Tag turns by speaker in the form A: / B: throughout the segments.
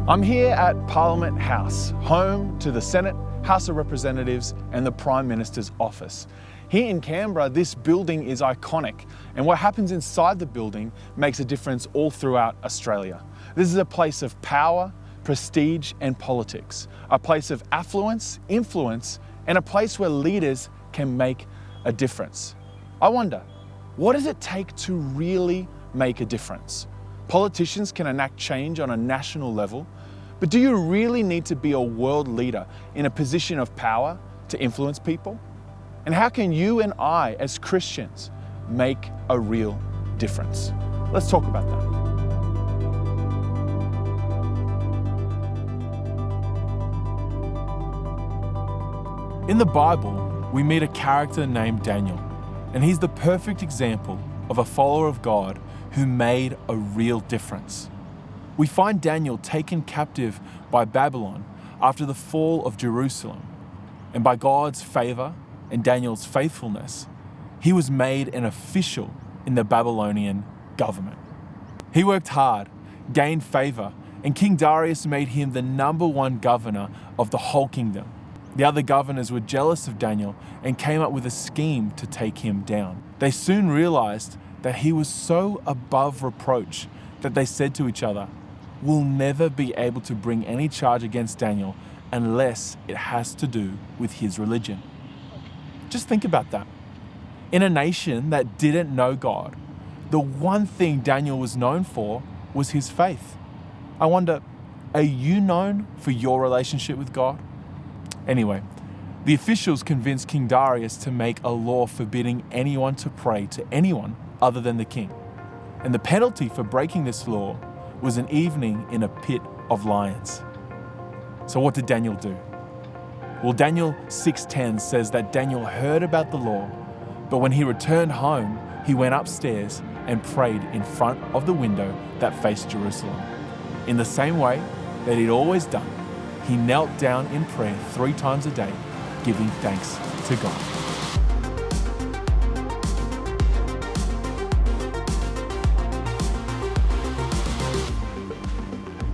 A: I'm here at Parliament House, home to the Senate, House of Representatives and the Prime Minister's office. Here in Canberra, this building is iconic, and what happens inside the building makes a difference all throughout Australia. This is a place of power, prestige and politics, a place of affluence, influence, and a place where leaders can make a difference. I wonder, what does it take to really make a difference? Politicians can enact change on a national level, but do you really need to be a world leader in a position of power to influence people? And how can you and I, as Christians, make a real difference? Let's talk about that. In the Bible, we meet a character named Daniel, and he's the perfect example of a follower of God who made a real difference. We find Daniel taken captive by Babylon after the fall of Jerusalem, and by God's favor and Daniel's faithfulness, he was made an official in the Babylonian government. He worked hard, gained favor, and King Darius made him the #1 governor of the whole kingdom. The other governors were jealous of Daniel and came up with a scheme to take him down. They soon realized that he was so above reproach that they said to each other, "We'll never be able to bring any charge against Daniel unless it has to do with his religion." Just think about that. In a nation that didn't know God, the one thing Daniel was known for was his faith. I wonder, are you known for your relationship with God? Anyway, the officials convinced King Darius to make a law forbidding anyone to pray to anyone other than the king. And the penalty for breaking this law was an evening in a pit of lions. So what did Daniel do? Well, Daniel 6:10 says that Daniel heard about the law, but when he returned home, he went upstairs and prayed in front of the window that faced Jerusalem. In the same way that he'd always done, he knelt down in prayer 3 times a day, giving thanks to God.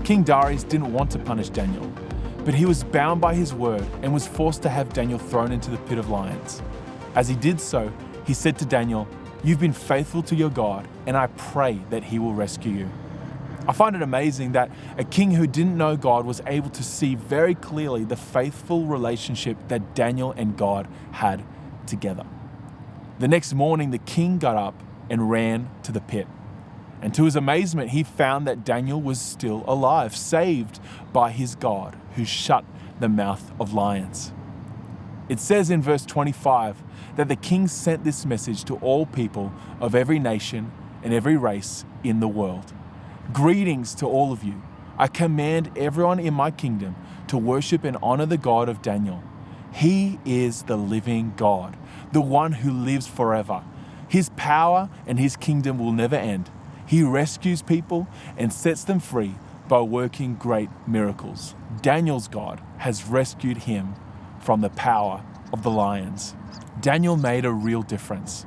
A: King Darius didn't want to punish Daniel, but he was bound by his word and was forced to have Daniel thrown into the pit of lions. As he did so, he said to Daniel, "You've been faithful to your God, and I pray that he will rescue you." I find it amazing that a king who didn't know God was able to see very clearly the faithful relationship that Daniel and God had together. The next morning, the king got up and ran to the pit. And to his amazement, he found that Daniel was still alive, saved by his God, who shut the mouth of lions. It says in verse 25 that the king sent this message to all people of every nation and every race in the world. "Greetings to all of you. I command everyone in my kingdom to worship and honor the God of Daniel. He is the living God, the one who lives forever. His power and his kingdom will never end. He rescues people and sets them free by working great miracles. Daniel's God has rescued him from the power of the lions." Daniel made a real difference.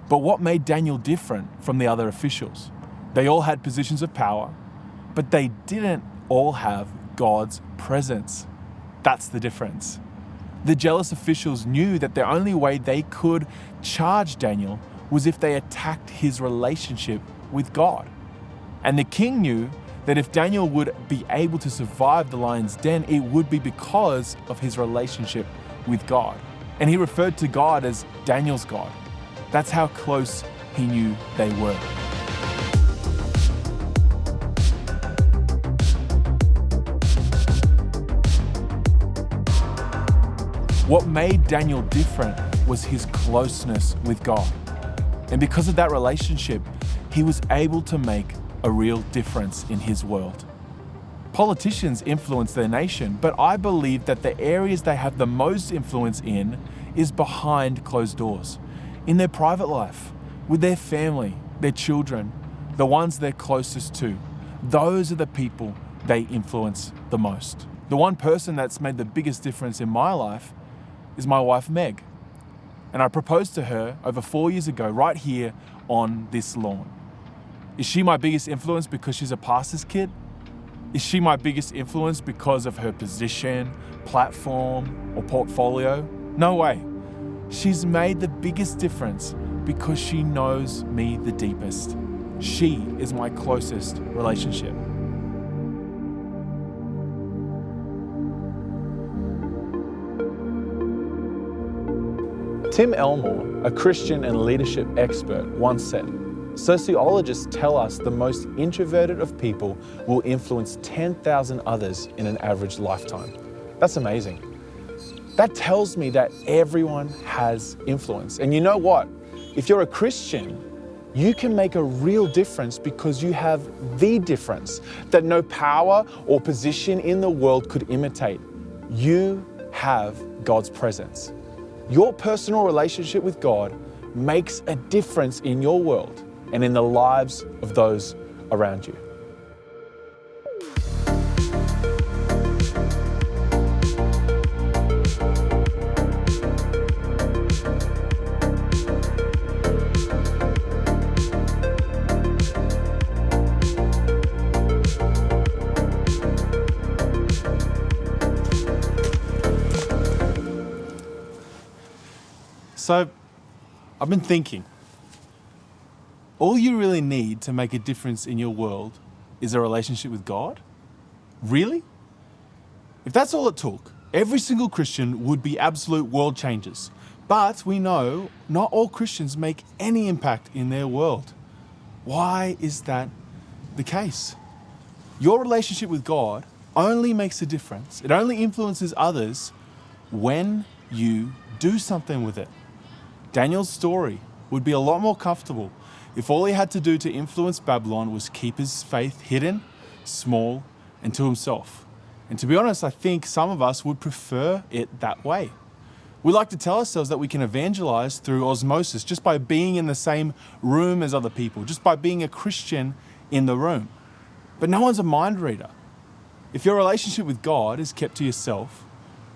A: But what made Daniel different from the other officials? They all had positions of power, but they didn't all have God's presence. That's the difference. The jealous officials knew that the only way they could charge Daniel was if they attacked his relationship with God. And the king knew that if Daniel would be able to survive the lion's den, it would be because of his relationship with God. And he referred to God as Daniel's God. That's how close he knew they were. What made Daniel different was his closeness with God. And because of that relationship, he was able to make a real difference in his world. Politicians influence their nation, but I believe that the areas they have the most influence in is behind closed doors, in their private life, with their family, their children, the ones they're closest to. Those are the people they influence the most. The one person that's made the biggest difference in my life is my wife, Meg. And I proposed to her over 4 years ago, right here on this lawn. Is she my biggest influence because she's a pastor's kid? Is she my biggest influence because of her position, platform, or portfolio? No way. She's made the biggest difference because she knows me the deepest. She is my closest relationship. Tim Elmore, a Christian and leadership expert, once said, "Sociologists tell us the most introverted of people will influence 10,000 others in an average lifetime." That's amazing. That tells me that everyone has influence. And you know what? If you're a Christian, you can make a real difference because you have the difference that no power or position in the world could imitate. You have God's presence. Your personal relationship with God makes a difference in your world and in the lives of those around you. So, I've been thinking, all you really need to make a difference in your world is a relationship with God? Really? If that's all it took, every single Christian would be absolute world changers. But we know not all Christians make any impact in their world. Why is that the case? Your relationship with God only makes a difference. It only influences others when you do something with it. Daniel's story would be a lot more comfortable if all he had to do to influence Babylon was keep his faith hidden, small, and to himself. And to be honest, I think some of us would prefer it that way. We like to tell ourselves that we can evangelize through osmosis just by being in the same room as other people, just by being a Christian in the room. But no one's a mind reader. If your relationship with God is kept to yourself,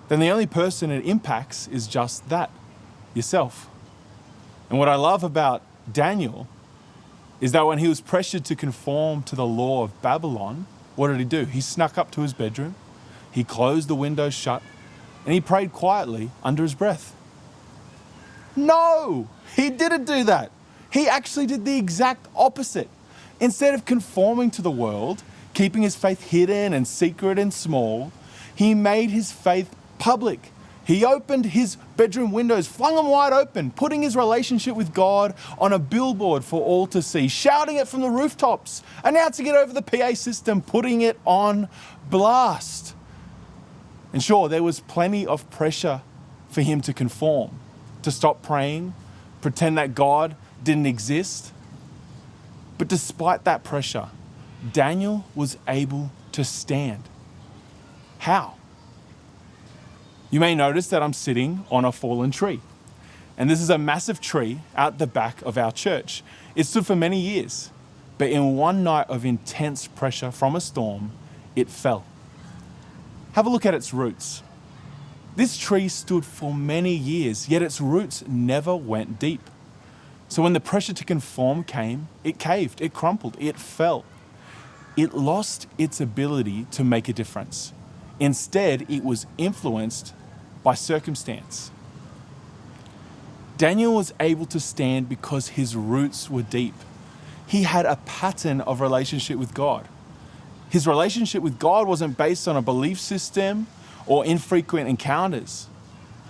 A: then the only person it impacts is just that, yourself. And what I love about Daniel is that when he was pressured to conform to the law of Babylon, what did he do? He snuck up to his bedroom, he closed the windows shut, and he prayed quietly under his breath. No, he didn't do that. He actually did the exact opposite. Instead of conforming to the world, keeping his faith hidden and secret and small, he made his faith public. He opened his bedroom windows, flung them wide open, putting his relationship with God on a billboard for all to see, shouting it from the rooftops, announcing it over the PA system, putting it on blast. And sure, there was plenty of pressure for him to conform, to stop praying, pretend that God didn't exist. But despite that pressure, Daniel was able to stand. How? You may notice that I'm sitting on a fallen tree. And this is a massive tree out the back of our church. It stood for many years, but in one night of intense pressure from a storm, it fell. Have a look at its roots. This tree stood for many years, yet its roots never went deep. So when the pressure to conform came, it caved, it crumpled, it fell. It lost its ability to make a difference. Instead, it was influenced by circumstance. Daniel was able to stand because his roots were deep. He had a pattern of relationship with God. His relationship with God wasn't based on a belief system or infrequent encounters.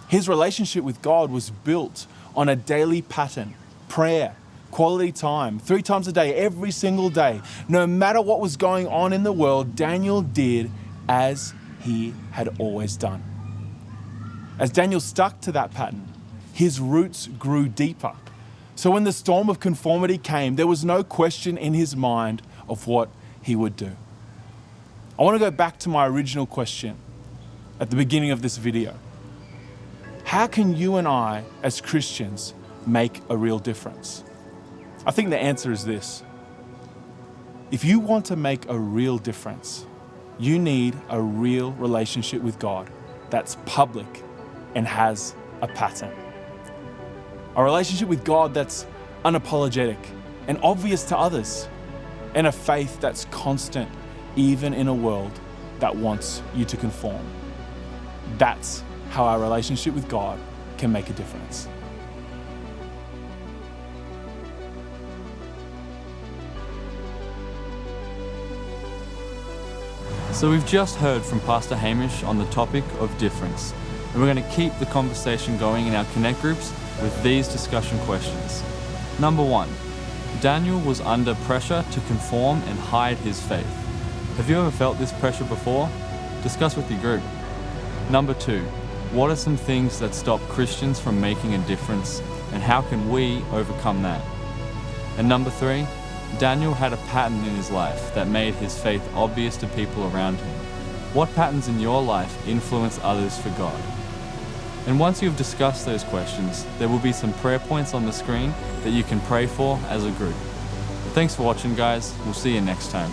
A: His relationship with God was built on a daily pattern, prayer, quality time, 3 times a day, every single day. No matter what was going on in the world, Daniel did as he had always done. As Daniel stuck to that pattern, his roots grew deeper. So when the storm of conformity came, there was no question in his mind of what he would do. I want to go back to my original question at the beginning of this video. How can you and I, as Christians, make a real difference? I think the answer is this. If you want to make a real difference, you need a real relationship with God that's public and has a pattern. A relationship with God that's unapologetic and obvious to others, and a faith that's constant even in a world that wants you to conform. That's how our relationship with God can make a difference.
B: So we've just heard from Pastor Hamish on the topic of difference, and we're going to keep the conversation going in our Connect groups with these discussion questions. Number 1, Daniel was under pressure to conform and hide his faith. Have you ever felt this pressure before? Discuss with your group. Number 2, what are some things that stop Christians from making a difference, and how can we overcome that? And number 3, Daniel had a pattern in his life that made his faith obvious to people around him. What patterns in your life influence others for God? And once you've discussed those questions, there will be some prayer points on the screen that you can pray for as a group. Thanks for watching, guys. We'll see you next time.